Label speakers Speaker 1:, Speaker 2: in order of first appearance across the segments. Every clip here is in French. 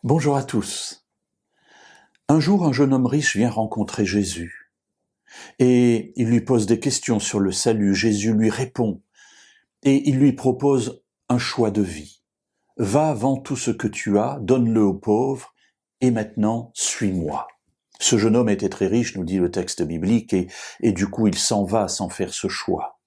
Speaker 1: Bonjour à tous. Un jour, un jeune homme riche vient rencontrer Jésus et il lui pose des questions sur le salut. Jésus lui répond et il lui propose un choix de vie. Va, vends tout ce que tu as, donne-le aux pauvres et maintenant, suis-moi. Ce jeune homme était très riche, nous dit le texte biblique, et du coup, il s'en va sans faire ce choix.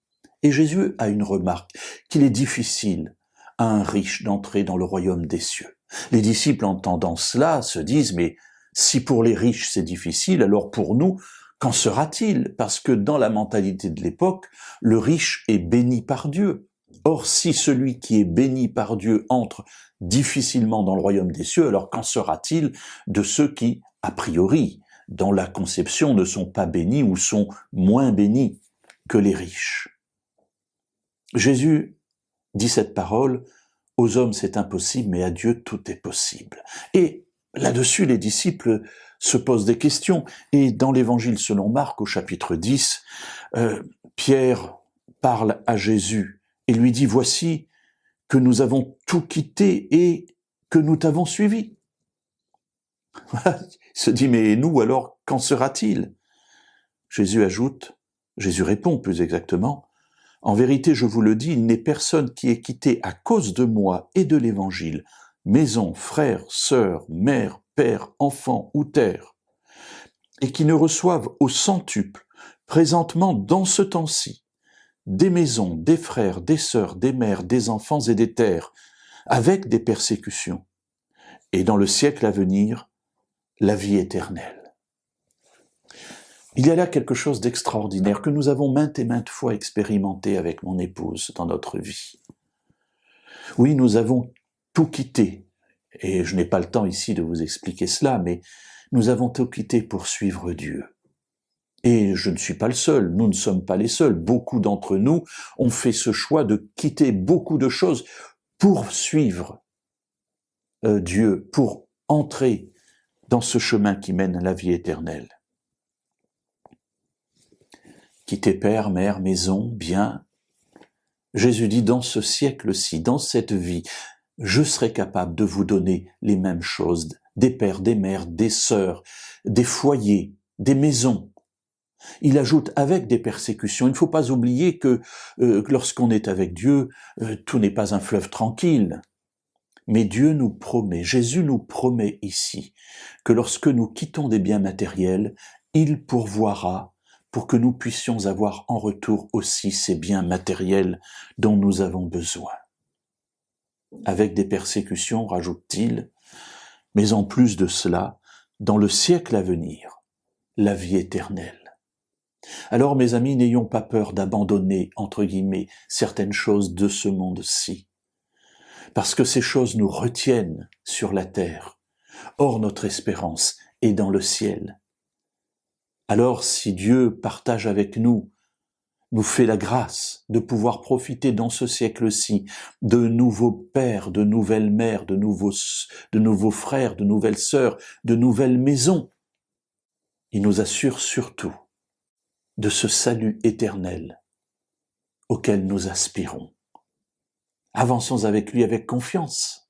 Speaker 1: Et Jésus a une remarque, qu'il est difficile à un riche d'entrer dans le royaume des cieux. Les disciples, entendant cela, se disent, mais si pour les riches c'est difficile, alors pour nous, qu'en sera-t-il? Parce que dans la mentalité de l'époque, le riche est béni par Dieu. Or, si celui qui est béni par Dieu entre difficilement dans le royaume des cieux, alors qu'en sera-t-il de ceux qui, a priori, dans la conception, ne sont pas bénis ou sont moins bénis que les riches? Jésus dit cette parole, aux hommes c'est impossible, mais à Dieu tout est possible. Et là-dessus, les disciples se posent des questions. Et dans l'évangile selon Marc, au chapitre 10, Pierre parle à Jésus et lui dit, voici que nous avons tout quitté et que nous t'avons suivi. Il se dit, mais nous alors, qu'en sera-t-il? Jésus répond plus exactement, en vérité, je vous le dis, il n'est personne qui ait quitté à cause de moi et de l'Évangile, maison, frères, sœurs, mère, père, enfants ou terre, et qui ne reçoive au centuple, présentement dans ce temps-ci, des maisons, des frères, des sœurs, des mères, des enfants et des terres, avec des persécutions, et dans le siècle à venir, la vie éternelle. Il y a là quelque chose d'extraordinaire que nous avons maintes et maintes fois expérimenté avec mon épouse dans notre vie. Oui, nous avons tout quitté, et je n'ai pas le temps ici de vous expliquer cela, mais nous avons tout quitté pour suivre Dieu. Et je ne suis pas le seul, nous ne sommes pas les seuls. Beaucoup d'entre nous ont fait ce choix de quitter beaucoup de choses pour suivre Dieu, pour entrer dans ce chemin qui mène à la vie éternelle. Quitter père, mère, maison, bien. Jésus dit, dans ce siècle-ci, dans cette vie, je serai capable de vous donner les mêmes choses, des pères, des mères, des sœurs, des foyers, des maisons. Il ajoute avec des persécutions. Il ne faut pas oublier que lorsqu'on est avec Dieu, tout n'est pas un fleuve tranquille. Mais Dieu nous promet, Jésus nous promet ici, que lorsque nous quittons des biens matériels, il pourvoira pour que nous puissions avoir en retour aussi ces biens matériels dont nous avons besoin. Avec des persécutions, rajoute-t-il, mais en plus de cela, dans le siècle à venir, la vie éternelle. Alors, mes amis, n'ayons pas peur d'abandonner, entre guillemets, certaines choses de ce monde-ci, parce que ces choses nous retiennent sur la terre. Or, notre espérance est dans le ciel. Alors, si Dieu partage avec nous, nous fait la grâce de pouvoir profiter dans ce siècle-ci de nouveaux pères, de nouvelles mères, de nouveaux frères, de nouvelles sœurs, de nouvelles maisons, il nous assure surtout de ce salut éternel auquel nous aspirons. Avançons avec lui avec confiance.